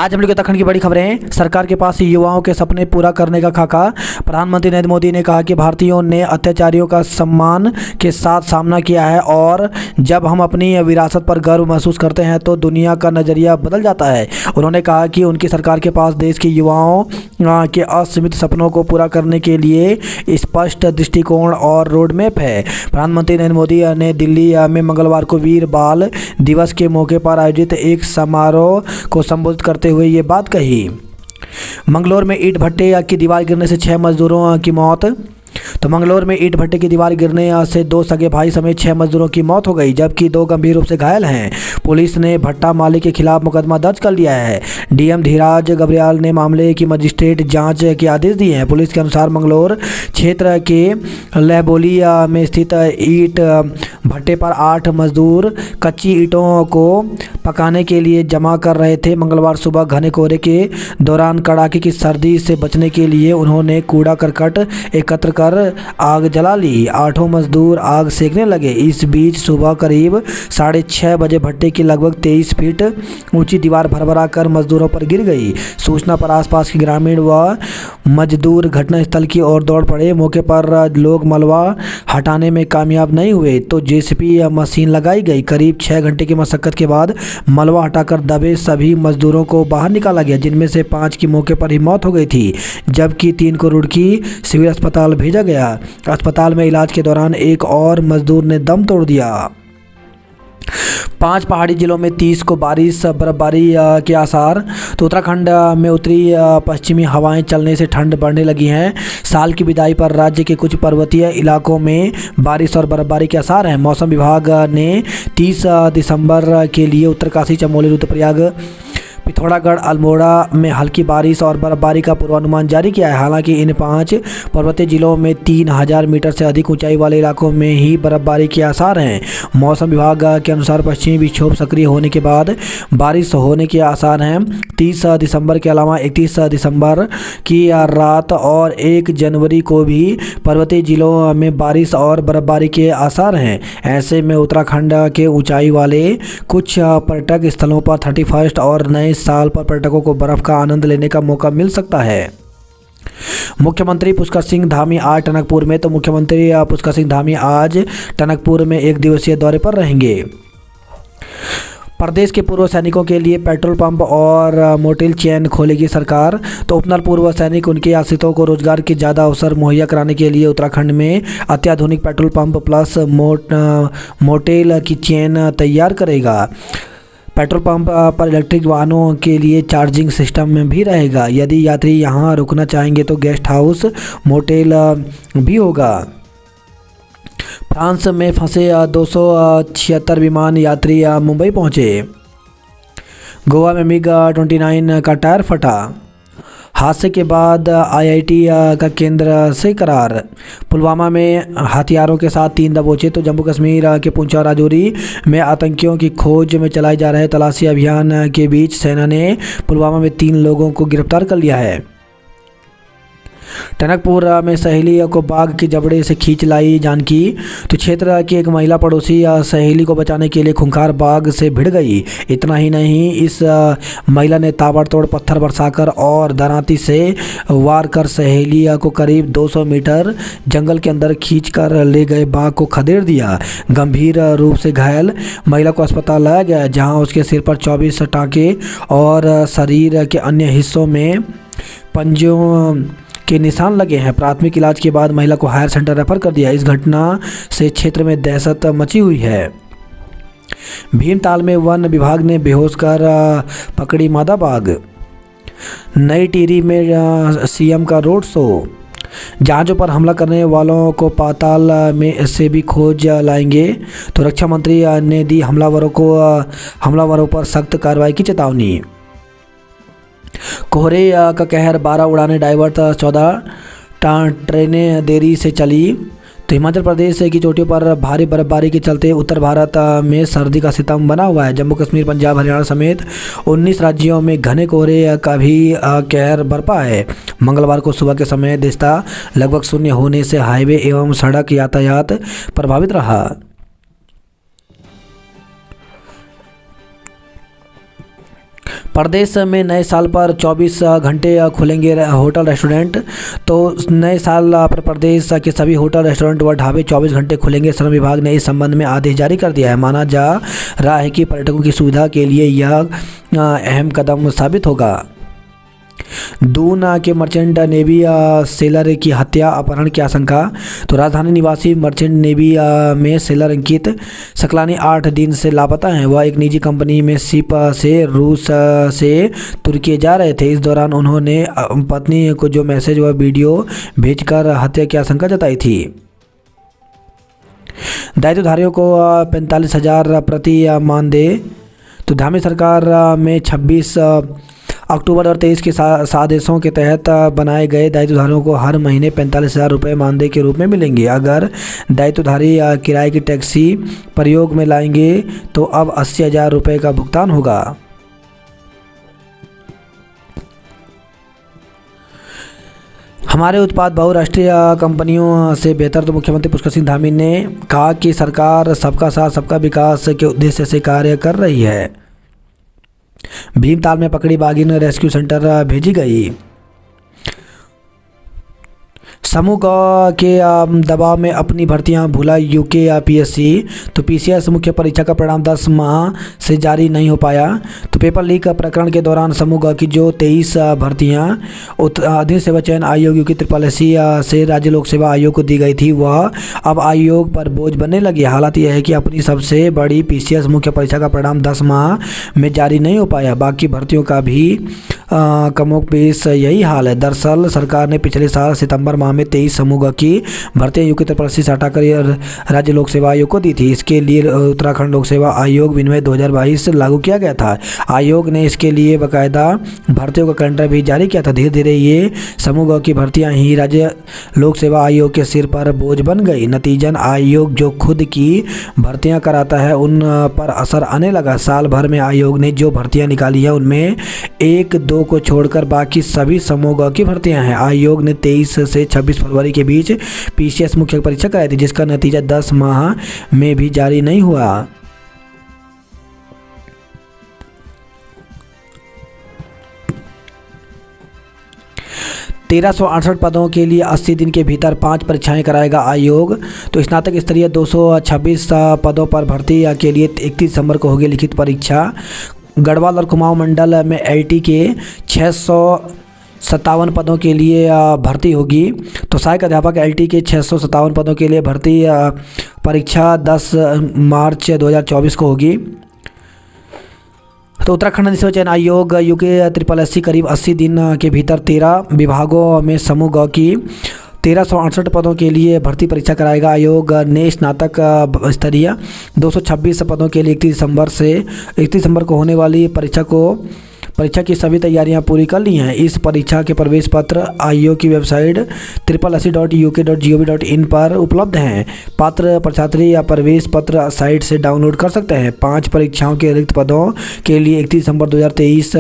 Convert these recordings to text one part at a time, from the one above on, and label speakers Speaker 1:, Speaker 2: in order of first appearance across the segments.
Speaker 1: आज हम लोग उत्तराखंड की बड़ी खबरें। सरकार के पास युवाओं के सपने पूरा करने का खाका। प्रधानमंत्री नरेंद्र मोदी ने कहा कि भारतीयों ने अत्याचारियों का सम्मान के साथ सामना किया है और जब हम अपनी विरासत पर गर्व महसूस करते हैं तो दुनिया का नज़रिया बदल जाता है। उन्होंने कहा कि उनकी सरकार के पास देश के युवाओं के असीमित सपनों को पूरा करने के लिए स्पष्ट दृष्टिकोण और रोड मैप है। प्रधानमंत्री नरेंद्र मोदी ने दिल्ली में मंगलवार को वीर बाल दिवस के मौके पर आयोजित एक समारोह को संबोधित करते हुए ये बात कही। मंगलौर में ईंट भट्टे की दीवार गिरने से 6 मजदूरों की मौत। तो मंगलौर में ईंट भट्टे की दीवार गिरने से 2 सगे भाई समेत 6 मजदूरों की मौत हो गई, जबकि 2 गंभीर रूप से घायल हैं। पुलिस ने भट्टा मालिक के खिलाफ मुकदमा दर्ज कर लिया है। डीएम धीराज गब्रियाल ने मामले की मजिस्ट्रेट जांच के आदेश दिए हैं। पुलिस के अनुसार मंगलौर क्षेत्र के लहबोली में स्थित ईंट भट्टे पर 8 मजदूर कच्ची ईंटों को पकाने के लिए जमा कर रहे थे। मंगलवार सुबह घने कोहरे के दौरान कड़ाके की सर्दी से बचने के लिए उन्होंने कूड़ा करकट एकत्र कर आग जला ली। 8 मजदूर आग सेकने लगे। इस बीच सुबह करीब 6:30 बजे भट्टे की लगभग 23 फीट ऊंची दीवार भरभरा कर मजदूरों पर गिर गई। सूचना पर आसपास के ग्रामीण व मजदूर घटनास्थल की ओर दौड़ पड़े। मौके पर लोग मलबा हटाने में कामयाब नहीं हुए तो जेसीबी मशीन लगाई गई। करीब 6 घंटे की मशक्कत के बाद मलबा हटाकर दबे सभी मजदूरों को बाहर निकाला गया, जिनमें से 5 की मौके पर ही मौत हो गई थी, जबकि 3 को रुड़की सिविल अस्पताल भेजा गया। अस्पताल में इलाज के दौरान एक और मजदूर ने दम तोड़ दिया। 5 पहाड़ी जिलों में 30 को बारिश बर्फबारी के आसार। तो उत्तराखंड में उत्तरी पश्चिमी हवाएं चलने से ठंड बढ़ने लगी हैं। साल की विदाई पर राज्य के कुछ पर्वतीय इलाकों में बारिश और बर्फबारी के आसार हैं। मौसम विभाग ने 30 दिसंबर के लिए उत्तरकाशी, चमोली, रुद्रप्रयाग, पिथौरागढ़, अल्मोड़ा में हल्की बारिश और बर्फबारी का पूर्वानुमान जारी किया है। हालांकि इन 5 पर्वतीय जिलों में 3000 मीटर से अधिक ऊंचाई वाले इलाकों में ही बर्फबारी के आसार हैं। मौसम विभाग के अनुसार पश्चिमी विक्षोभ सक्रिय होने के बाद बारिश होने के आसार हैं। 30 दिसंबर के अलावा 31 दिसंबर की रात और 1 जनवरी को भी पर्वतीय जिलों में बारिश और बर्फबारी के आसार हैं। ऐसे में उत्तराखंड के ऊंचाई वाले कुछ पर्यटक स्थलों पर 31 और नए साल पर पर्यटकों को बर्फ का आनंद लेने का मौका मिल सकता है। मुख्यमंत्री पुष्कर सिंह धामी आज टनकपुर में। तो मुख्यमंत्री पुष्कर सिंह धामी आज टनकपुर में 1 दिवसीय दौरे पर रहेंगे। प्रदेश के पूर्व सैनिकों के लिए पेट्रोल पंप और मोटेल चेन खोलेगी सरकार। तो उपनल पूर्व सैनिक उनके आश्रितों को रोजगार के ज़्यादा अवसर मुहैया कराने के लिए उत्तराखंड में अत्याधुनिक पेट्रोल पंप प्लस मोटेल की चेन तैयार करेगा। पेट्रोल पंप पर इलेक्ट्रिक वाहनों के लिए चार्जिंग सिस्टम में भी रहेगा। यदि यात्री यहां रुकना चाहेंगे तो गेस्ट हाउस, मोटेल भी होगा। फ्रांस में फंसे 276 विमान यात्री मुंबई पहुंचे। गोवा में मिग 29 का टायर फटा। हादसे के बाद आईआईटी का केंद्र से करार। पुलवामा में हथियारों के साथ 3 दबोचे। तो जम्मू कश्मीर के पुंछ और राजौरी में आतंकियों की खोज में चलाए जा रहे तलाशी अभियान के बीच सेना ने पुलवामा में 3 लोगों को गिरफ्तार कर लिया है। टनकपुर में सहेली को बाघ के जबड़े से खींच लाई जानकी। तो क्षेत्र की एक महिला पड़ोसी सहेली को बचाने के लिए खूंखार बाघ से भिड़ गई। इतना ही नहीं, इस महिला ने ताबड़तोड़ पत्थर बरसाकर और दरांती से वार कर सहेली को करीब 200 मीटर जंगल के अंदर खींचकर ले गए बाघ को खदेड़ दिया। गंभीर रूप से घायल महिला को अस्पताल लाया गया, जहां उसके सिर पर 24 टाँके और शरीर के अन्य हिस्सों में पंजों के निशान लगे हैं। प्राथमिक इलाज के बाद महिला को हायर सेंटर रेफर कर दिया। इस घटना से क्षेत्र में दहशत मची हुई है। भीमताल में वन विभाग ने बेहोश कर पकड़ी मादा बाघ। नई टिहरी में सीएम का रोड शो। जहाज़ों पर हमला करने वालों को पाताल में से भी खोज लाएंगे। तो रक्षा मंत्री ने दी हमलावरों पर सख्त कार्रवाई की चेतावनी। कोहरे का कहर, 12 उड़ानें डाइवर्ट, 14 ट्रेनें देरी से चली। तो हिमाचल प्रदेश की चोटियों पर भारी बर्फबारी के चलते उत्तर भारत में सर्दी का सितम बना हुआ है। जम्मू कश्मीर, पंजाब, हरियाणा समेत 19 राज्यों में घने कोहरे का भी कहर बरपा है। मंगलवार को सुबह के समय दिशा लगभग शून्य होने से हाईवे एवं सड़क यातायात प्रभावित रहा। प्रदेश में नए साल पर 24 घंटे खुलेंगे होटल रेस्टोरेंट। तो नए साल पर प्रदेश के सभी होटल रेस्टोरेंट व ढाबे 24 घंटे खुलेंगे। श्रम विभाग ने इस संबंध में आदेश जारी कर दिया है। माना जा रहा है कि पर्यटकों की सुविधा के लिए यह अहम कदम साबित होगा। दून के मर्चेंट नेवी सेलर की हत्या अपहरण की आशंका। तो राजधानी निवासी मर्चेंट नेवी में सेलर अंकित सकलानी 8 दिन से लापता हैं। वह एक निजी कंपनी में शिप से रूस से तुर्की जा रहे थे। इस दौरान उन्होंने पत्नी को जो मैसेज व वीडियो भेजकर हत्या की आशंका जताई थी। दायित्वधारियों को 45,000 प्रति मानदेय। तो धामी सरकार में 26 अक्टूबर और 23 के आदेशों के तहत बनाए गए दायित्वधारियों को हर महीने 45,000 रुपये मानदेय के रूप में मिलेंगे। अगर दायित्वधारी किराए की टैक्सी प्रयोग में लाएंगे तो अब 80,000 रुपये का भुगतान होगा। हमारे उत्पाद बहुराष्ट्रीय कंपनियों से बेहतर। तो मुख्यमंत्री पुष्कर सिंह धामी ने कहा कि सरकार सबका साथ सबका विकास के उद्देश्य से कार्य कर रही है। भीमताल में पकड़ी बाघिन रेस्क्यू सेंटर भेजी गई। समूह के दबाव में अपनी भर्तियां भूला यूके पीएससी। तो पीसीएस मुख्य परीक्षा का परिणाम 10 माह से जारी नहीं हो पाया। तो पेपर लीक प्रकरण के दौरान समूह की जो 23 भर्तियां अधीन सेवा चयन आयोग यूके SSSC से राज्य लोक सेवा आयोग को दी गई थी, वह अब आयोग पर बोझ बनने लगी। हालात यह है कि अपनी सबसे बड़ी पीसीएस मुख्य परीक्षा का परिणाम 10 माह में जारी नहीं हो पाया। बाकी भर्तियों का भी कमोबेश यही हाल है। दरअसल सरकार ने पिछले साल सितंबर माह में 23 समूह की भर्तियां यूके SSSC से हटाकर राज्य लोक सेवा आयोग को दी थी। इसके लिए उत्तराखंड लोक सेवा आयोग विनिमय 2022 लागू किया गया था। आयोग ने इसके लिए बाकायदा भर्तियों का कैलेंडर भी जारी किया था। धीरे धीरे ये समूह की भर्तियां ही राज्य लोक सेवा आयोग के सिर पर बोझ बन गई। नतीजन आयोग जो खुद की भर्तियां कराता है उन पर असर आने लगा। साल भर में आयोग ने जो भर्तियां निकाली है उनमें 1-2 को छोड़कर बाकी सभी समूह की भर्तियां हैं। आयोग ने 23 से 26 फरवरी के बीच पीसीएस मुख्य परीक्षा कराई थी, जिसका नतीजा 10 माह में भी जारी नहीं हुआ। तेरह 168 पदों के लिए 80 दिन के भीतर 5 परीक्षाएं कराएगा आयोग। तो स्नातक स्तरीय 226 पदों पर भर्ती के लिए 31 दिसंबर को होगी लिखित परीक्षा। गढ़वाल और कुमाऊं मंडल में एलटी के 657 पदों के लिए भर्ती होगी। तो सहायक अध्यापक एलटी के 657 पदों के लिए भर्ती परीक्षा 10 मार्च 2024 को होगी। तो उत्तराखंड सेवा चयन आयोग यूके SSSC करीब 80 दिन के भीतर 13 विभागों में समूह की 1368 पदों के लिए भर्ती परीक्षा कराएगा। आयोग ने स्नातक स्तरीय 226 पदों के लिए 31 दिसंबर को होने वाली परीक्षा की सभी तैयारियां पूरी कर ली हैं। इस परीक्षा के प्रवेश पत्र आयोग की वेबसाइट www.uk.gov.in पर उपलब्ध हैं। पात्र परीक्षार्थी या प्रवेश पत्र साइट से डाउनलोड कर सकते हैं। 5 परीक्षाओं के रिक्त पदों के लिए 31 दिसंबर 2023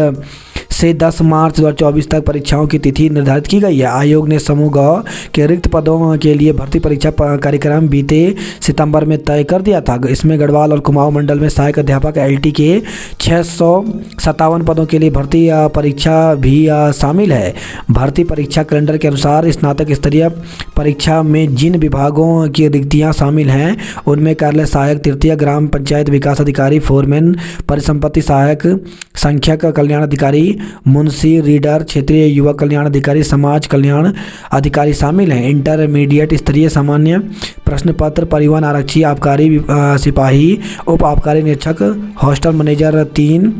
Speaker 1: से 10 मार्च 2024 तक परीक्षाओं की तिथि निर्धारित की गई है। आयोग ने समूह के रिक्त पदों के लिए भर्ती परीक्षा कार्यक्रम बीते सितंबर में तय कर दिया था। इसमें गढ़वाल और कुमाऊं मंडल में सहायक अध्यापक एलटी के 657 पदों के लिए भर्ती परीक्षा भी शामिल है। भर्ती परीक्षा कैलेंडर के अनुसार स्नातक स्तरीय परीक्षा में जिन विभागों की रिक्तियां शामिल हैं उनमें कार्यालय सहायक, तृतीय ग्राम पंचायत विकास अधिकारी, फोरमैन, परिसंपत्ति सहायक, संख्यक कल्याण अधिकारी, मुंशी, रीडर, क्षेत्रीय युवा कल्याण अधिकारी, समाज कल्याण अधिकारी शामिल हैं। इंटरमीडिएट स्तरीय सामान्य प्रश्न पत्र, परिवहन आरक्षी, आबकारी सिपाही, उप आबकारी निरीक्षक, हॉस्टल मैनेजर, 3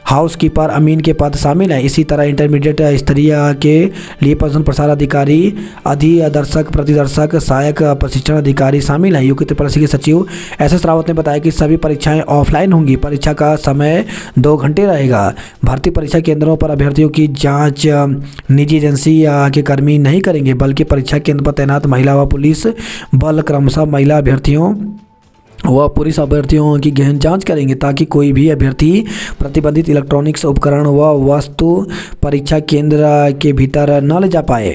Speaker 1: हाउसकीपर, अमीन के पद शामिल हैं। इसी तरह इंटरमीडिएट स्तरीय के लिए प्रश्न प्रसार अधिकारी, अधिदर्शक, प्रतिदर्शक, सहायक प्रशिक्षण अधिकारी शामिल हैं। यूके SSSC के सचिव SS रावत ने बताया कि सभी परीक्षाएं ऑफलाइन होंगी। परीक्षा का समय 2 घंटे रहेगा। भर्ती परीक्षा केंद्रों पर अभ्यर्थियों की जांच निजी एजेंसी के कर्मी नहीं करेंगे, बल्कि परीक्षा केंद्र पर तैनात महिला व पुलिस बल क्रमशः महिला अभ्यर्थियों वह पुलिस अभ्यर्थियों की गहन जांच करेंगे, ताकि कोई भी अभ्यर्थी प्रतिबंधित इलेक्ट्रॉनिक्स उपकरण व वस्तु परीक्षा केंद्र के भीतर न ले जा पाए।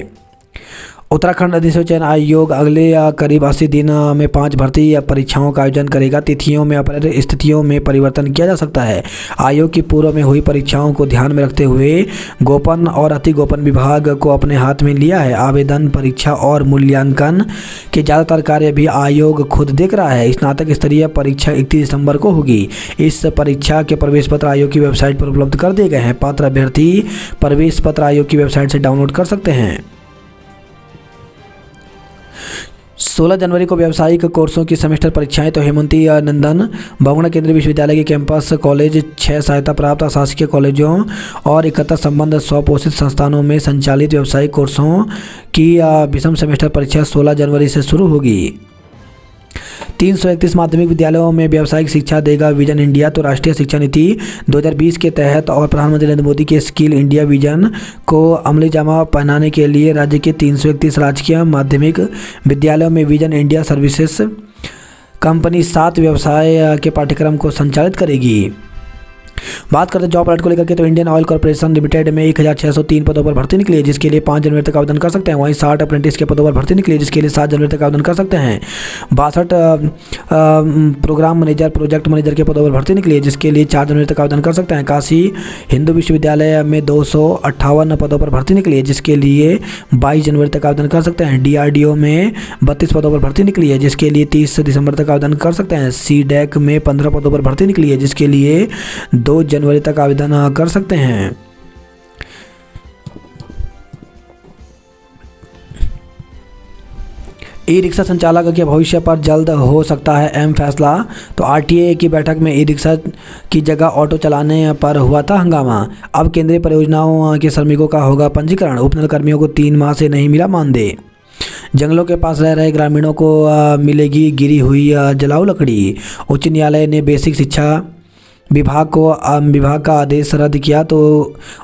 Speaker 1: उत्तराखंड अधिसूचना चयन आयोग अगले करीब 80 दिन में 5 भर्ती परीक्षाओं का आयोजन करेगा। तिथियों में अपने स्थितियों में परिवर्तन किया जा सकता है। आयोग की पूर्व में हुई परीक्षाओं को ध्यान में रखते हुए गोपन और अति गोपन विभाग को अपने हाथ में लिया है। आवेदन, परीक्षा और मूल्यांकन के ज़्यादातर कार्य भी आयोग खुद देख रहा है। स्नातक स्तरीय परीक्षा 31 दिसंबर को होगी। इस परीक्षा के प्रवेश पत्र आयोग की वेबसाइट पर उपलब्ध कर दिए गए हैं। पात्र अभ्यर्थी प्रवेश पत्र आयोग की वेबसाइट से डाउनलोड कर सकते हैं। 16 जनवरी को व्यावसायिक कोर्सों की सेमेस्टर परीक्षाएं तो हेमंती नंदन बहुगुणा केंद्रीय विश्वविद्यालय के कैंपस कॉलेज, 6 सहायता प्राप्त अशासकीय कॉलेजों और 71 संबद्ध स्वपोषित संस्थानों में संचालित व्यावसायिक कोर्सों की विषम सेमेस्टर परीक्षा 16 जनवरी से शुरू होगी। 331 माध्यमिक विद्यालयों में व्यावसायिक शिक्षा देगा विजन इंडिया। तो राष्ट्रीय शिक्षा नीति 2020 के तहत और प्रधानमंत्री नरेंद्र मोदी के स्किल इंडिया विजन को अमली जामा पहनाने के लिए राज्य के 331 राजकीय माध्यमिक विद्यालयों में विजन इंडिया सर्विसेज कंपनी 7 व्यवसाय के पाठ्यक्रम को संचालित करेगी। बात करते हैं जॉब अलर्ट को लेकर के, तो इंडियन ऑयल कॉर्पोरेशन लिमिटेड में 1603 पदों पर भर्ती निकली है, जिसके लिए 5 जनवरी तक आवेदन कर सकते हैं। वहीं 60 अप्रेंटिस के पदों पर भर्ती निकली है, जिसके लिए 7 जनवरी तक आवेदन कर सकते हैं। 62 प्रोग्राम मैनेजर, प्रोजेक्ट मैनेजर के पदों पर भर्ती निकली है, जिसके लिए 4 जनवरी तक आवेदन कर सकते हैं। काशी हिंदू विश्वविद्यालय में 258 पदों पर भर्ती निकली है, जिसके लिए 22 जनवरी तक आवेदन कर सकते हैं। DRDO में 32 पदों पर भर्ती निकली है, जिसके लिए 30 दिसंबर तक आवेदन कर सकते हैं। CDEC में 15 पदों पर भर्ती निकली है, जिसके लिए 2 जनवरी तक आवेदन कर सकते हैं। ई रिक्शा संचालक के भविष्य पर जल्द हो सकता है अहम फैसला। तो RTA की बैठक में ई रिक्शा की जगह ऑटो चलाने पर हुआ था हंगामा। अब केंद्रीय परियोजनाओं के श्रमिकों का होगा पंजीकरण। उपनल कर्मियों को 3 माह से नहीं मिला मानदेय। जंगलों के पास रह रहे ग्रामीणों को मिलेगी गिरी हुई जलाऊ लकड़ी। उच्च न्यायालय ने बेसिक शिक्षा विभाग का आदेश रद्द किया। तो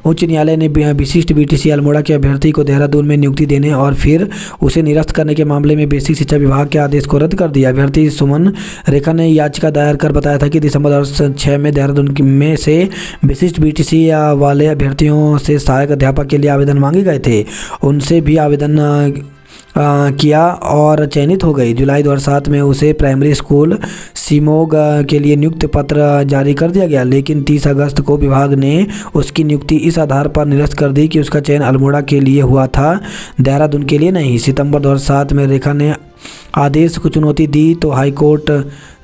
Speaker 1: उच्च न्यायालय ने विशिष्ट BTC अल्मोड़ा के अभ्यर्थी को देहरादून में नियुक्ति देने और फिर उसे निरस्त करने के मामले में बेसिक शिक्षा विभाग के आदेश को रद्द कर दिया। अभ्यर्थी सुमन रेखा ने याचिका दायर कर बताया था कि दिसंबर 2006 में देहरादून में से विशिष्ट BTC वाले अभ्यर्थियों से सहायक अध्यापक के लिए आवेदन मांगे गए थे। उनसे भी आवेदन किया और चयनित हो गई। जुलाई 2007 में उसे प्राइमरी स्कूल सीमोग के लिए नियुक्ति पत्र जारी कर दिया गया, लेकिन 30 अगस्त को विभाग ने उसकी नियुक्ति इस आधार पर निरस्त कर दी कि उसका चयन अल्मोड़ा के लिए हुआ था, देहरादून के लिए नहीं। सितंबर 2007 में रेखा ने आदेश को चुनौती दी तो हाईकोर्ट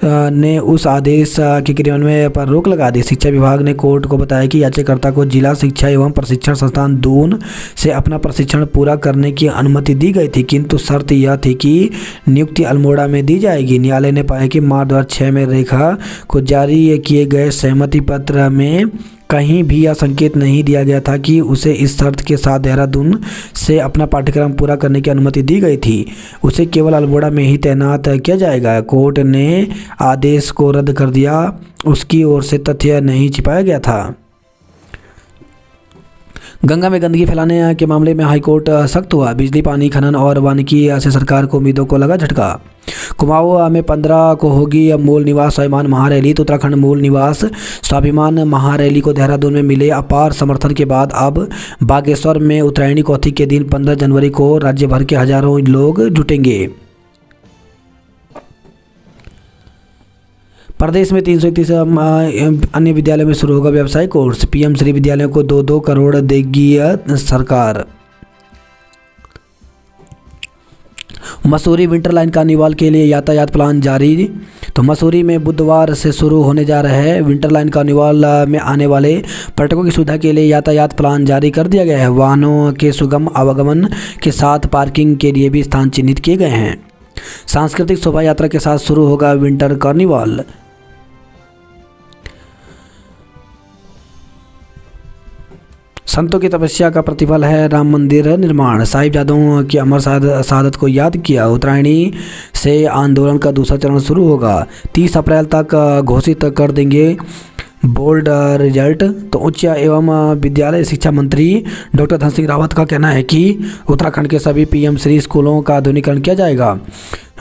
Speaker 1: ने उस आदेश के क्रियान्वयन पर रोक लगा दी। शिक्षा विभाग ने कोर्ट को बताया कि याचिकाकर्ता को जिला शिक्षा एवं प्रशिक्षण संस्थान दून से अपना प्रशिक्षण पूरा करने की अनुमति दी गई थी, किंतु शर्त यह थी कि नियुक्ति अल्मोड़ा में दी जाएगी। न्यायालय ने पाया कि मार्च 2006 में रेखा को जारी किए गए सहमति पत्र में कहीं भी यह संकेत नहीं दिया गया था कि उसे इस शर्त के साथ देहरादून से अपना पाठ्यक्रम पूरा करने की अनुमति दी गई थी। उसे केवल अल्मोड़ा में ही तैनात किया जाएगा। कोर्ट ने आदेश को रद्द कर दिया। उसकी ओर से तथ्य नहीं छिपाया गया था। गंगा में गंदगी फैलाने के मामले में हाईकोर्ट सख्त हुआ। बिजली, पानी, खनन और वानिकी से सरकार को उम्मीदों को लगा झटका। कुमाऊं में 15 को होगी मूल निवास स्वाभिमान महारैली। तो उत्तराखंड मूल निवास स्वाभिमान महारैली को देहरादून में मिले अपार समर्थन के बाद अब बागेश्वर में उत्तरायणी चौथी के दिन 15 जनवरी को राज्य भर के हजारों लोग जुटेंगे। प्रदेश में 331 अन्य विद्यालयों में शुरू होगा व्यावसायिक कोर्स। PM श्री विद्यालयों को 2-2 करोड़ देगी सरकार। मसूरी विंटर लाइन कार्निवाल के लिए यातायात प्लान जारी। तो मसूरी में बुधवार से शुरू होने जा रहे विंटर लाइन कार्निवाल में आने वाले पर्यटकों की सुविधा के लिए यातायात प्लान जारी कर दिया गया है। वाहनों के सुगम आवागमन के साथ पार्किंग के लिए भी स्थान चिन्हित किए गए हैं। सांस्कृतिक शोभा यात्रा के साथ शुरू होगा विंटर कार्निवाल। संतों की तपस्या का प्रतिफल है राम मंदिर निर्माण। साहिबजादों की अमर शहादत को याद किया। उत्तरायणी से आंदोलन का दूसरा चरण शुरू होगा। 30 अप्रैल तक घोषित कर देंगे बोर्ड रिजल्ट। तो उच्च एवं विद्यालय शिक्षा मंत्री डॉक्टर धन सिंह रावत का कहना है कि उत्तराखंड के सभी PM श्री स्कूलों का आधुनिकीकरण किया जाएगा।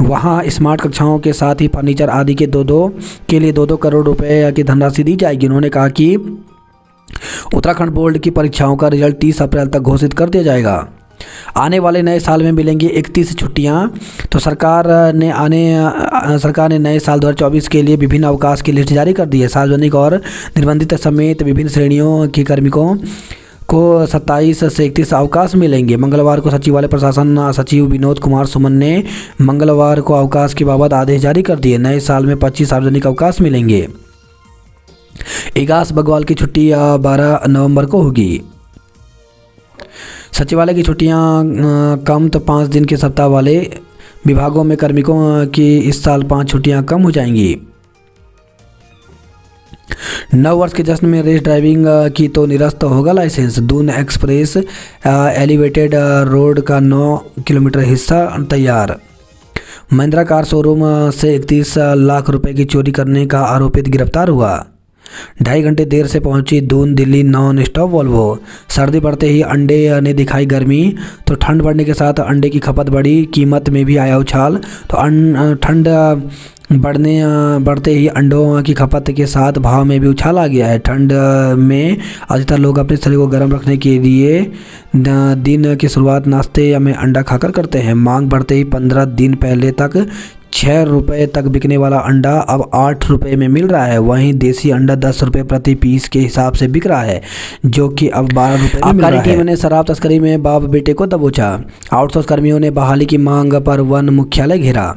Speaker 1: वहां स्मार्ट कक्षाओं के साथ ही फर्नीचर आदि के 2-2 करोड़ रुपए की धनराशि दी जाएगी। उन्होंने कहा कि उत्तराखंड बोर्ड की परीक्षाओं का रिजल्ट 30 अप्रैल तक घोषित कर दिया जाएगा। आने वाले नए साल में मिलेंगी 31 छुट्टियां। तो सरकार ने नए साल 2024 के लिए विभिन्न अवकाश की लिस्ट जारी कर दी है। सार्वजनिक और निर्बंधित समेत विभिन्न श्रेणियों के कार्मिकों को 27 से 31 अवकाश मिलेंगे। मंगलवार को सचिवालय प्रशासन सचिव विनोद कुमार सुमन ने मंगलवार को अवकाश के बाबत आदेश जारी कर दिए। नए साल में 25 सार्वजनिक अवकाश मिलेंगे। इगास बग्वाल की छुट्टी 12 नवंबर को होगी। सचिवालय की छुट्टियां कम तो 5 दिन के सप्ताह वाले विभागों में कार्मिकों की इस साल 5 छुट्टियां कम हो जाएंगी। नव वर्ष के जश्न में रेस ड्राइविंग की तो निरस्त होगा license. Doon express elevated road का 9 किलोमीटर हिस्सा तैयार। महिंद्रा कार शोरूम से 31 लाख रुपए की चोरी करने का आरोपित गिरफ्तार हुआ। 2.5 घंटे देर से पहुंची Doon Delhi non stop Volvo. सर्दी बढ़ते ही अंडे ने दिखाई गर्मी। तो ठंड बढ़ने के साथ अंडे की खपत बढ़ी, कीमत में भी आया उछाल। तो ठंड बढ़ते ही अंडों की खपत के साथ भाव में भी उछाल आ गया है। ठंड में अधिकतर लोग अपने शरीर को गर्म रखने के लिए दिन की शुरुआत नाश्ते में अंडा खाकर करते हैं। मांग बढ़ते ही 15 दिन पहले तक 6 रुपये तक बिकने वाला अंडा अब 8 रुपये में मिल रहा है। वहीं देसी अंडा 10 रुपये प्रति पीस के हिसाब से बिक रहा है, जो कि अब 12 रुपये में मिल रहा है। आबकारी टीम ने शराब तस्करी में बाप बेटे को दबोचा। आउटसोर्स कर्मियों ने बहाली की मांग पर वन मुख्यालय घेरा।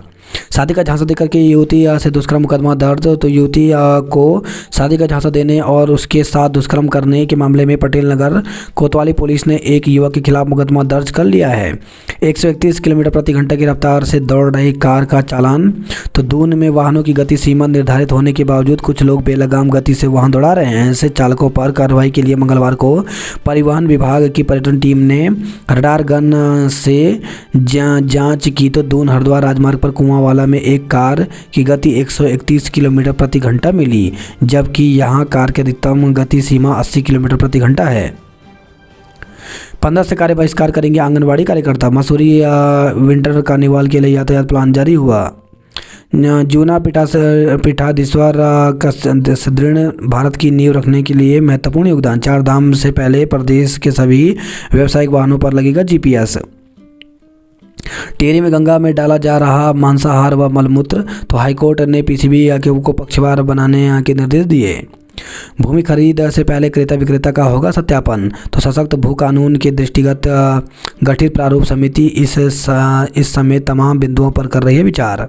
Speaker 1: शादी का झांसा देकर के युवती से दुष्कर्म मुकदमा दर्ज। तो युवती को शादी का झांसा देने और उसके साथ दुष्कर्म करने के मामले में पटेल नगर कोतवाली पुलिस ने एक युवक के खिलाफ मुकदमा दर्ज कर लिया है। 131 किलोमीटर प्रति घंटा की रफ्तार से दौड़ रही कार का चालान। तो दून में वाहनों की गति सीमा निर्धारित होने के बावजूद कुछ लोग बेलगाम गति से वाहन दौड़ा रहे हैं। ऐसे चालकों पर कार्रवाई के लिए मंगलवार को परिवहन विभाग की पर्यटन टीम ने रडार गन से जांच की। तो दून हरिद्वार राजमार्ग पर कुआंवाला में एक कार की गति 131 किलोमीटर प्रति घंटा मिली, जबकि यहां कार की अधिकतम गति सीमा 80 किलोमीटर प्रति घंटा है। 15 से कार्य बहिष्कार करेंगे आंगनबाड़ी कार्यकर्ता। मसूरी विंटर कार्निवाल के लिए यातायात प्लान जारी हुआ। जूना पीठाधीश्वर का सुदृढ़ भारत की नींव रखने के लिए महत्वपूर्ण योगदान। 4 धाम से पहले प्रदेश के सभी व्यावसायिक वाहनों पर लगेगा GPS। टिहरी में गंगा में डाला जा रहा मांसाहार व मलमूत्र। तो हाईकोर्ट ने PCB को पक्षवार बनाने के निर्देश दिए। भूमि खरीद से पहले क्रेता विक्रेता का होगा सत्यापन। तो सशक्त भू कानून के दृष्टिगत गठित प्रारूप समिति इस समय तमाम बिंदुओं पर कर रही है विचार।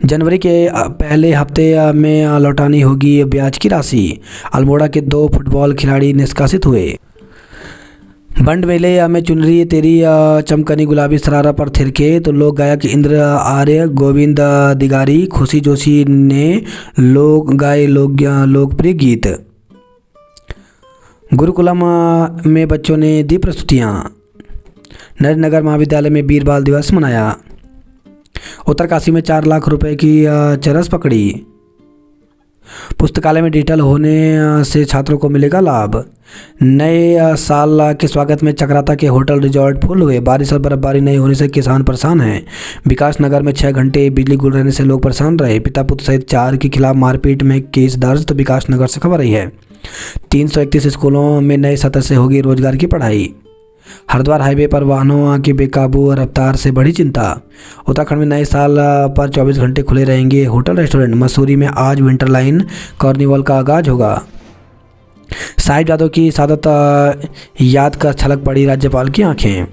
Speaker 1: जनवरी के पहले हफ्ते में लौटानी होगी ब्याज की राशि। अल्मोड़ा के 2 फुटबॉल खिलाड़ी निष्कासित हुए। बंड मेले में चुनरी तेरी चमकनी गुलाबी सरारा पर थिरके। तो लोक गायक इंद्र आर्य, गोविंद दिगारी, खुशी जोशी ने गाए लोकप्रिय गीत। गुरुकुलम में बच्चों ने दी प्रस्तुतियाँ। नरेंद्र नगर महाविद्यालय में वीर बाल दिवस मनाया। उत्तरकाशी में 4 लाख रुपए की चरस पकड़ी। पुस्तकालय में डिजिटल होने से छात्रों को मिलेगा लाभ। नए साल के स्वागत में चक्राता के होटल रिजॉर्ट फुल हुए। बारिश और बर्फबारी नहीं होने से किसान परेशान हैं। विकास नगर में 6 घंटे बिजली गुल रहने से लोग परेशान रहे। पिता पुत्र सहित 4 के खिलाफ मारपीट में केस दर्ज। तो विकास नगर से खबर आई है। 331 स्कूलों में नए सत्र से होगी रोजगार की पढ़ाई। हरिद्वार हाईवे पर वाहनों की बेकाबू रफ्तार से बढ़ी चिंता। उत्तराखंड में नए साल पर 24 घंटे खुले रहेंगे होटल रेस्टोरेंट। मसूरी में आज विंटर लाइन कार्निवल का आगाज होगा। साहिब जादव की सादत याद कर छलक पड़ी राज्यपाल की आंखें।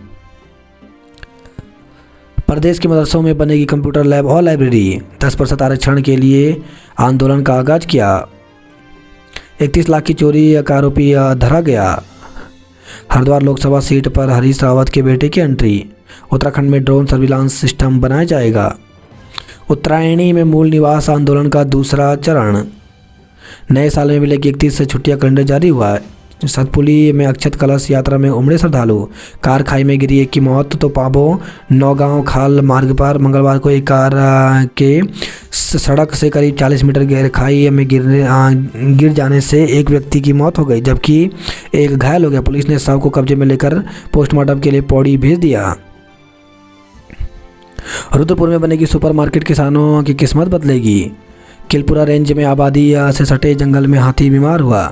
Speaker 1: प्रदेश के मदरसों में बनेगी कंप्यूटर लैब और लाइब्रेरी। 10% आरक्षण के लिए आंदोलन का आगाज किया। 31 लाख की चोरी का आरोपी धरा गया। हरिद्वार लोकसभा सीट पर हरीश रावत के बेटे की एंट्री। उत्तराखंड में ड्रोन सर्विलांस सिस्टम बनाया जाएगा। उत्तरायणी में मूल निवास आंदोलन का दूसरा चरण। नए साल में मिलेगी 31 से छुट्टियां कैलेंडर जारी हुआ। सतपुली में अक्षत कलश यात्रा में उमड़े श्रद्धालु। कार खाई में गिरी एक की मौत। तो पाबो नौगांव खाल मार्ग पर मंगलवार को एक कार के सड़क से करीब 40 मीटर गहरे खाई में गिर जाने से एक व्यक्ति की मौत हो गई, जबकि एक घायल हो गया। पुलिस ने शव को कब्जे में लेकर पोस्टमार्टम के लिए पौड़ी भेज दिया। रुद्रपुर में बनेगी सुपरमार्केट, किसानों की किस्मत बदलेगी। किलपुरा रेंज में आबादी से सटे जंगल में हाथी बीमार हुआ।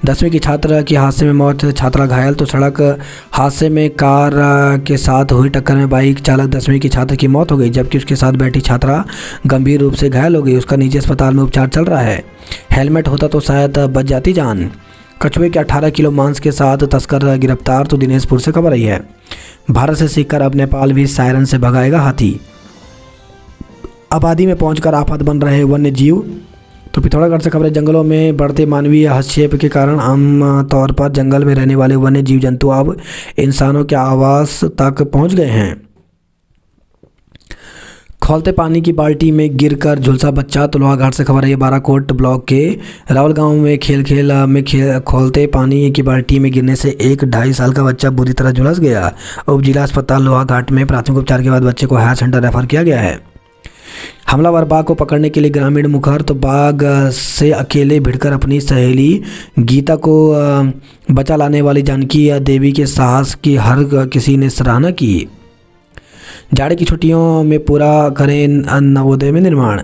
Speaker 1: 10वीं की छात्र की हादसे में मौत, छात्रा घायल। तो सड़क हादसे में कार के साथ हुई टक्कर में बाइक चालक 10वीं की छात्र की मौत हो गई, जबकि उसके साथ बैठी छात्रा गंभीर रूप से घायल हो गई। उसका निजी अस्पताल में उपचार चल रहा है। हेलमेट होता तो शायद बच जाती जान। कछुए के 18 किलो मांस के साथ तस्कर गिरफ्तार। तो दिनेशपुर से खबर आई है। भारत से सीखकर अब नेपाल भी सायरन से भगाएगा हाथी। आबादी में पहुंचकर आफत बन रहे वन्य जीव। तो पिथौरागढ़ से खबर है। जंगलों में बढ़ते मानवीय हस्तक्षेप के कारण आम तौर पर जंगल में रहने वाले वन्य जीव जंतु अब इंसानों के आवास तक पहुंच गए हैं। खौलते पानी की बाल्टी में गिरकर झुलसा बच्चा। तो लोहाघाट से खबर है। बाराकोट ब्लॉक के रावल गांव में खौलते पानी की बाल्टी में गिरने से एक 2.5 साल का बच्चा बुरी तरह झुलस गया। उप जिला अस्पताल लोहाघाट में प्राथमिक उपचार के बाद बच्चे को हायर सेंटर रेफर किया गया है। हमलावर बाघ को पकड़ने के लिए ग्रामीण मुखर। तो बाघ से अकेले भिड़कर अपनी सहेली गीता को बचा लाने वाली जानकी देवी के साहस की हर किसी ने सराहना की। जाड़े की छुट्टियों में पूरा करें नवोदय में निर्माण।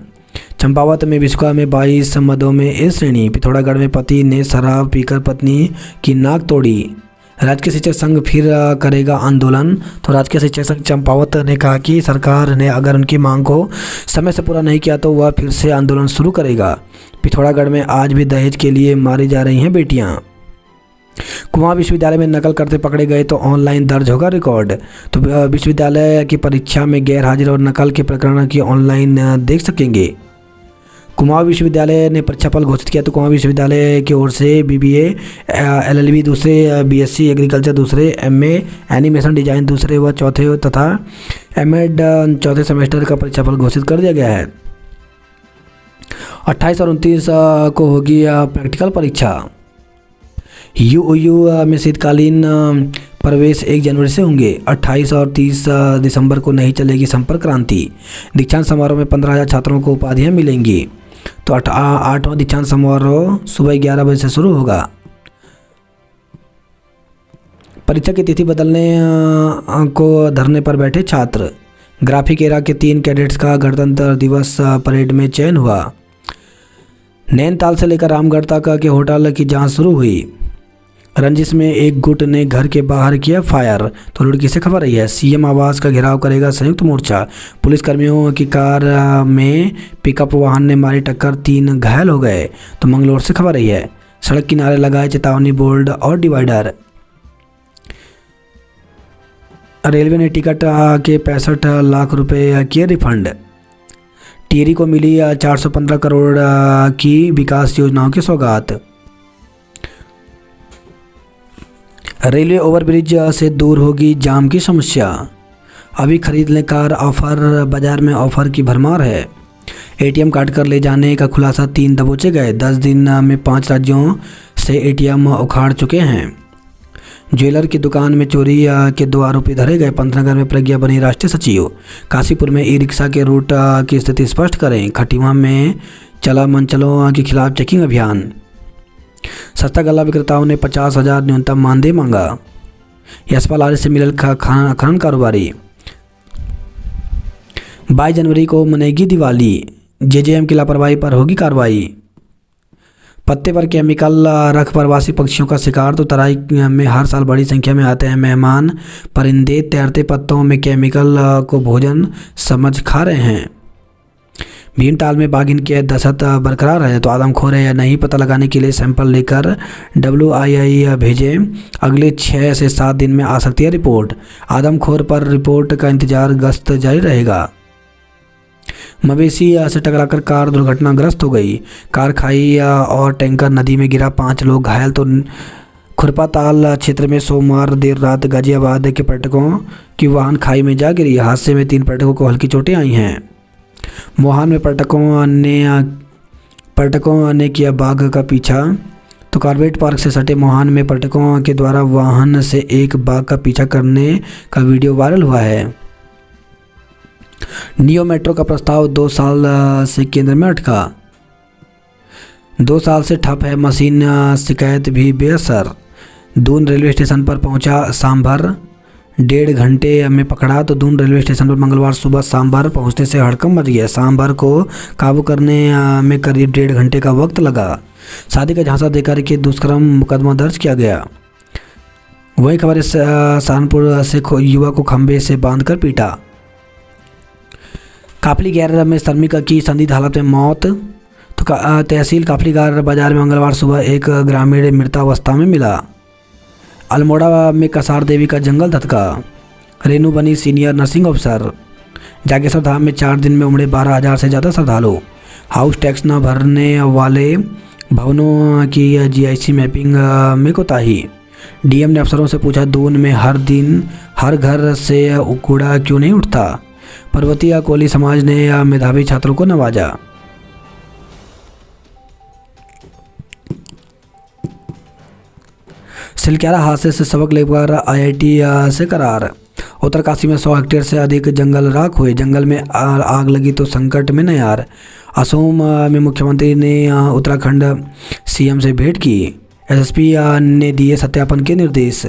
Speaker 1: चंपावत में विश्वा में 22 मदों में ए श्रेणी। पिथौरागढ़ में पति ने शराब पीकर पत्नी की नाक तोड़ी। राजकीय शिक्षक संघ फिर करेगा आंदोलन। तो राजकीय शिक्षक संघ चंपावत ने कहा कि सरकार ने अगर उनकी मांग को समय से पूरा नहीं किया तो वह फिर से आंदोलन शुरू करेगा। पिथौरागढ़ में आज भी दहेज के लिए मारी जा रही हैं बेटियां। कुमाऊं विश्वविद्यालय में नकल करते पकड़े गए तो ऑनलाइन दर्ज होगा रिकॉर्ड। तो विश्वविद्यालय की परीक्षा में गैर हाजिर और नकल के प्रकरण की ऑनलाइन देख सकेंगे। कुमाऊं विश्वविद्यालय ने परीक्षाफल घोषित किया। तो कुमाऊं विश्वविद्यालय की ओर से BBA LLB दूसरे, BSc एग्रीकल्चर दूसरे, MA एनिमेशन डिजाइन दूसरे व चौथे तथा MEd चौथे सेमेस्टर का परीक्षाफल घोषित कर दिया गया है। 28 और 29 को होगी प्रैक्टिकल परीक्षा। UOU में शीतकालीन प्रवेश 1 जनवरी से होंगे। 28 और 30 दिसंबर को नहीं चलेगी संपर्क क्रांति। दीक्षांत समारोह में 15,000 छात्रों को उपाधियां मिलेंगी। तो 8वां दीक्षांत समारोह सुबह 11 बजे से शुरू होगा। परीक्षा की तिथि बदलने को धरने पर बैठे छात्र। ग्राफिक एरा के 3 कैडेट्स का गणतंत्र दिवस परेड में चयन हुआ। नैनीताल से लेकर रामगढ़ तक के होटल की जांच शुरू हुई। रंजिश में एक गुट ने घर के बाहर किया फायर। तो रुड़की से खबर आई है। CM आवास का घेराव करेगा संयुक्त मोर्चा। पुलिसकर्मियों की कार में पिकअप वाहन ने मारी टक्कर, 3 घायल हो गए। तो मंगलोर से खबर आई है। सड़क किनारे लगाए चेतावनी बोर्ड और डिवाइडर। रेलवे ने टिकट के 65 लाख रुपए किए रिफंड। टिहरी को मिली 415 करोड़ की विकास योजनाओं की सौगात। रेलवे ओवरब्रिज से दूर होगी जाम की समस्या। अभी खरीद लें कार, ऑफर बाजार में ऑफर की भरमार है। ATM काट कर ले जाने का खुलासा, 3 दबोचे गए। 10 दिन में 5 राज्यों से ATM उखाड़ चुके हैं। ज्वेलर की दुकान में चोरी के 2 आरोपी धरे गए। पंतनगर में प्रज्ञा बनी राष्ट्रीय सचिव। काशीपुर में ई-रिक्शा के रूट की स्थिति स्पष्ट करें। खटीमा में चला मनचलों के खिलाफ चेकिंग अभियान। सस्ता गल्ला विक्रेताओं ने 50,000 न्यूनतम मानदेय मांगा। यशपाल आर्य से मिलल खनन कारोबारी। 22 जनवरी को मनेगी दिवाली। JJM की लापरवाही पर होगी कार्रवाई। पत्ते पर केमिकल रख प्रवासी पक्षियों का शिकार। तो तराई में हर साल बड़ी संख्या में आते हैं मेहमान परिंदे। तैरते पत्तों में केमिकल को भोजन समझ खा रहे हैं। भीमताल में बाघिन की दहशत बरकरार है। तो आदमखोर है या नहीं पता लगाने के लिए सैंपल लेकर WII भेजें। अगले 6 से 7 दिन में आ सकती है रिपोर्ट। आदमखोर पर रिपोर्ट का इंतजार, गश्त जारी रहेगा। मवेशी से टकराकर कार दुर्घटनाग्रस्त हो गई। कार खाई और टैंकर नदी में गिरा, 5 लोग घायल। तो खुरपाताल क्षेत्र में सोमवार देर रात गाजियाबाद के पर्यटकों की वाहन खाई में जा गिरी। हादसे में 3 पर्यटकों को हल्की चोटें आई हैं। मोहान में पर्यटकों ने किया बाघ का पीछा। तो कॉर्बेट पार्क से सटे मोहान में पर्यटकों के द्वारा वाहन से एक बाघ का पीछा करने का वीडियो वायरल हुआ है। नियो मेट्रो का प्रस्ताव 2 साल से केंद्र में अटका। 2 साल से ठप है मशीन, शिकायत भी बेअसर। दून रेलवे स्टेशन पर पहुंचा सांभर 1.5 घंटे में पकड़ा। तो दून रेलवे स्टेशन पर मंगलवार सुबह सांभर पहुंचने से हड़कंप मच गया। सांभर को काबू करने में करीब 1.5 घंटे का वक्त लगा। शादी का झांसा देकर के दुष्कर्म मुकदमा दर्ज किया गया। वही खबर इस सहारनपुर से युवा को खंभे से बांधकर पीटा। काफलीगैर में श्रमिक की संदिग्ध हालत में मौत। तो तहसील काफलीगैर बाजार में मंगलवार सुबह एक ग्रामीण मृतावस्था में मिला। अल्मोड़ा में कसार देवी का जंगल धधका। रेणु बनी सीनियर नर्सिंग ऑफिसर। जागेश्वर धाम में 4 दिन में उमड़े 12,000 से ज़्यादा श्रद्धालु। हाउस टैक्स न भरने वाले भवनों की जीआईसी मैपिंग में कोताही। डीएम ने अफसरों से पूछा, दून में हर दिन हर घर से कूड़ा क्यों नहीं उठता। पर्वतीय कोली समाज ने मेधावी छात्रों को नवाजा। सिलक्यारा हादसे से सबक लेकर आईआईटी से करार। उत्तरकाशी में 100 हेक्टेयर से अधिक जंगल राख हुए। जंगल में आग लगी तो संकट में नयार। असोम में मुख्यमंत्री ने उत्तराखंड सीएम से भेंट की। एसएसपी ने दिए सत्यापन के निर्देश।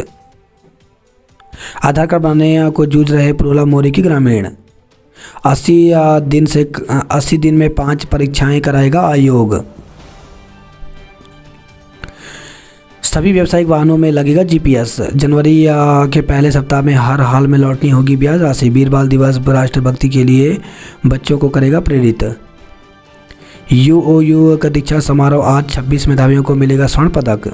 Speaker 1: आधार कार्ड बनाने को जूझ रहे प्रोला मोरी की ग्रामीण। 80 दिन में 5 परीक्षाएं कराएगा आयोग। सभी व्यावसायिक वाहनों में लगेगा जीपीएस। जनवरी के पहले सप्ताह में हर हाल में लौटनी होगी ब्याज राशि। बीरबाल दिवस राष्ट्रभक्ति के लिए बच्चों को करेगा प्रेरित। यूओयू का दीक्षा समारोह आज 26 मेधावियों को मिलेगा स्वर्ण पदक।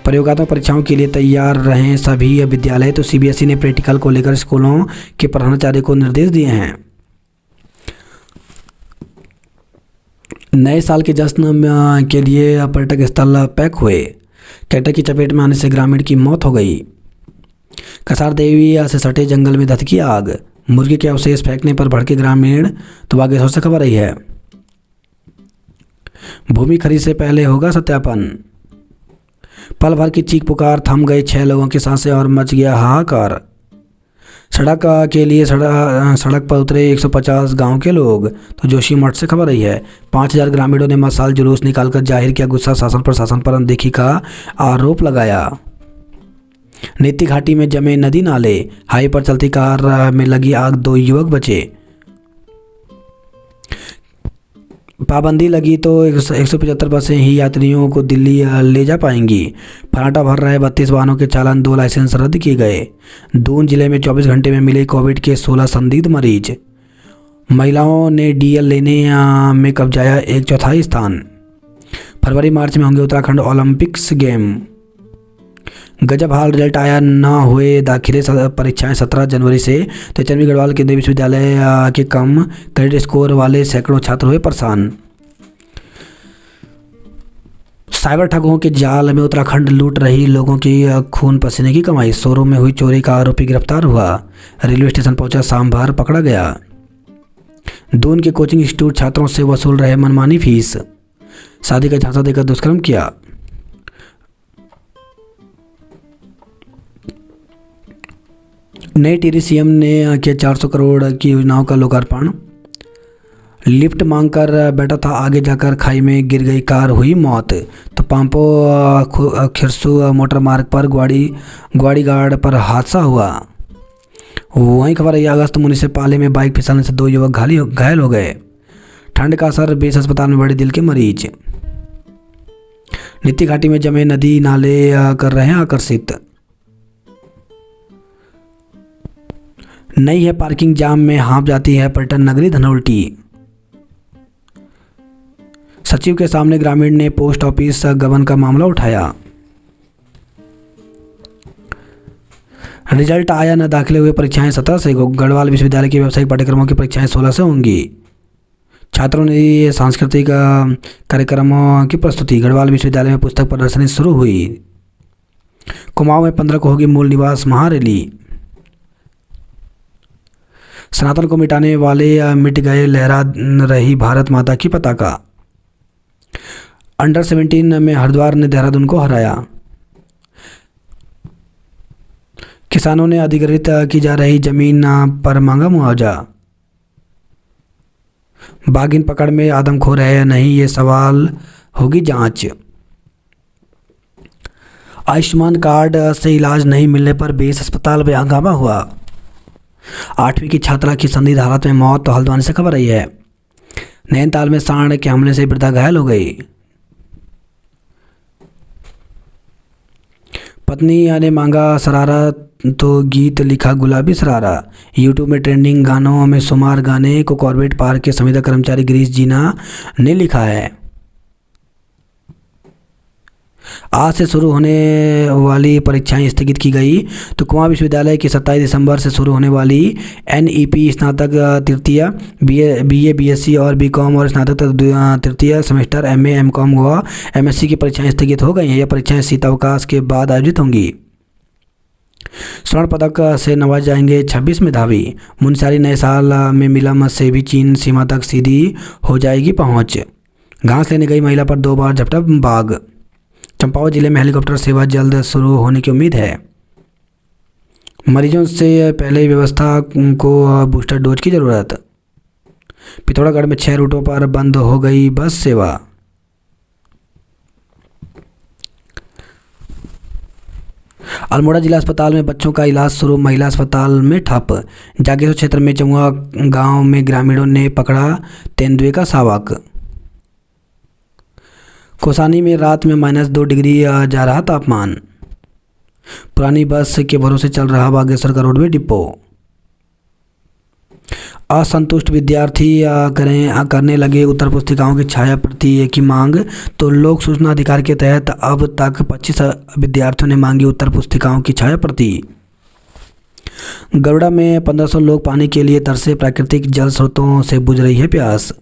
Speaker 1: प्रयोगात्मक परीक्षाओं के लिए तैयार रहें सभी विद्यालय। तो सीबीएसई ने प्रैक्टिकल को लेकर स्कूलों के प्रधानाचार्य को निर्देश दिए हैं। नए साल के जश्न के लिए पर्यटक स्थल पैक हुए। ट्रैक्टर की चपेट में आने से ग्रामीण की मौत हो गई। कसार देवी से सटे जंगल में धधकी आग। मुर्गी के अवशेष फेंकने पर भड़के ग्रामीण। तो बागेश्वर से खबर आई है। भूमि खरीद से पहले होगा सत्यापन। पल भर की चीख पुकार थम गए 6 लोगों की सांसें और मच गया हाहाकार। सड़क के लिए सड़क पर उतरे 150 गांव के लोग। तो जोशीमठ से खबर आई है। 5000 ग्रामीणों ने मशाल जुलूस निकालकर जाहिर किया गुस्सा। शासन प्रशासन पर अनदेखी का आरोप लगाया। नीति घाटी में जमे नदी नाले। हाई पर चलती कार में लगी आग, 2 युवक बचे। पाबंदी लगी तो 175 बसें ही यात्रियों को दिल्ली ले जा पाएंगी। फराटा भर रहे 32 वाहनों के चालान, 2 लाइसेंस रद्द किए गए। दून जिले में 24 घंटे में मिले कोविड के 16 संदिग्ध मरीज। महिलाओं ने डीएल लेने में कब्जाया 1/4 स्थान। फरवरी मार्च में होंगे उत्तराखंड ओलंपिक्स गेम। गजब हाल, रिजल्ट आया, न हुए दाखिले परीक्षाएं 17 जनवरी से। तो चंद्रवी गढ़वाल केंद्रीय विश्वविद्यालय के कम क्रेडिट स्कोर वाले सैकड़ों छात्र हुए परेशान। साइबर ठगों के जाल में उत्तराखंड लूट रही लोगों की खून पसीने की कमाई। शोरूम में हुई चोरी का आरोपी गिरफ्तार हुआ। रेलवे स्टेशन पहुंचा सांभर पकड़ा गया। दून के कोचिंग इंस्टीट्यूट छात्रों से वसूल रहे मनमानी फीस। शादी का झांसा देकर दुष्कर्म किया। नई टिहरी सीएम ने किया 400 करोड़ की योजनाओं का लोकार्पण। लिफ्ट मांगकर बैठा था, आगे जाकर खाई में गिर गई कार, हुई मौत। तो पांपो खिरसू मोटर मार्ग पर ग्वाड़ीगाड़ पर हादसा हुआ। वहीं खबर आई अगस्त मुनि से पाले में बाइक फिसलने से 2 युवक घायल हो गए। ठंड का असर, 20 अस्पताल में बड़े दिल के मरीज। नीति घाटी में जमे नदी नाले कर रहे हैं आकर्षित। नई है पार्किंग जाम में हाँप जाती है पर्यटन नगरी धनौल्टी। सचिव के सामने ग्रामीण ने पोस्ट ऑफिस गबन का मामला उठाया। रिजल्ट आया न दाखिले हुए परीक्षाएं 17 से। गढ़वाल विश्वविद्यालय के व्यावसायिक पाठ्यक्रमों की परीक्षाएं 16 से होंगी। छात्रों ने दिए सांस्कृतिक कार्यक्रमों की प्रस्तुति। गढ़वाल विश्वविद्यालय में पुस्तक प्रदर्शनी शुरू हुई। कुमाऊं में 15 को होगी मूल निवास महारैली। सनातन को मिटाने वाले मिट गए, लहरा रही भारत माता की पताका। अंडर 17 में हरिद्वार ने देहरादून को हराया। किसानों ने अधिग्रहित की जा रही जमीन पर मांगा मुआवजा। बाघिन पकड़ में आदमखोर है या नहीं, ये सवाल होगी जांच। आयुष्मान कार्ड से इलाज नहीं मिलने पर बेस अस्पताल में हंगामा हुआ। 8वीं की छात्रा की संदिग्ध हालत में मौत, तो हल्द्वानी से खबर आई है। नैनीताल में सांड के हमले से वृद्धा घायल हो गई। पत्नी ने मांगा सरारा तो गीत लिखा गुलाबी सरारा। यूट्यूब में ट्रेंडिंग गानों में शुमार गाने को कॉर्बेट पार्क के संविदा कर्मचारी गिरीश जीना ने लिखा है। आज से शुरू होने वाली परीक्षाएं स्थगित की गई। तो कुमाऊं विश्वविद्यालय की 27 दिसंबर से शुरू होने वाली NEP स्नातक तृतीय, BA BSc और BCom और स्नातक तृतीय सेमेस्टर MA MCom व MSc की परीक्षाएं स्थगित हो गई हैं। यह परीक्षाएं शीतावकाश के बाद आयोजित होंगी। स्वर्ण पदक से नवाजे जाएंगे 26 मेधावी। मुनस्यारी नए साल में मिलम से भी चीन सीमा तक सीधी हो जाएगी पहुंच। घास लेने गई महिला पर 2 बार झपटा बाघ। चंपावत जिले में हेलीकॉप्टर सेवा जल्द शुरू होने की उम्मीद है। मरीजों से पहले व्यवस्था को बूस्टर डोज की ज़रूरत। पिथौरागढ़ में 6 रूटों पर बंद हो गई बस सेवा। अल्मोड़ा जिला अस्पताल में बच्चों का इलाज शुरू, महिला अस्पताल में ठप। जागेश्वर क्षेत्र में चमुआ गांव में ग्रामीणों ने पकड़ा तेंदुए का शावक। कौसानी में रात में -2 डिग्री जा रहा तापमान। पुरानी बस के भरोसे चल रहा बागेश्वर का रोडवे डिपो। असंतुष्ट विद्यार्थी करने लगे उत्तर पुस्तिकाओं की छाया प्रति की मांग। तो लोक सूचना अधिकार के तहत अब तक 25 विद्यार्थियों ने मांगी उत्तर पुस्तिकाओं की छाया प्रति। गरुड़ा में 1500 लोग पानी के लिए तरसे, प्राकृतिक जल स्रोतों से बुझ रही है प्यास।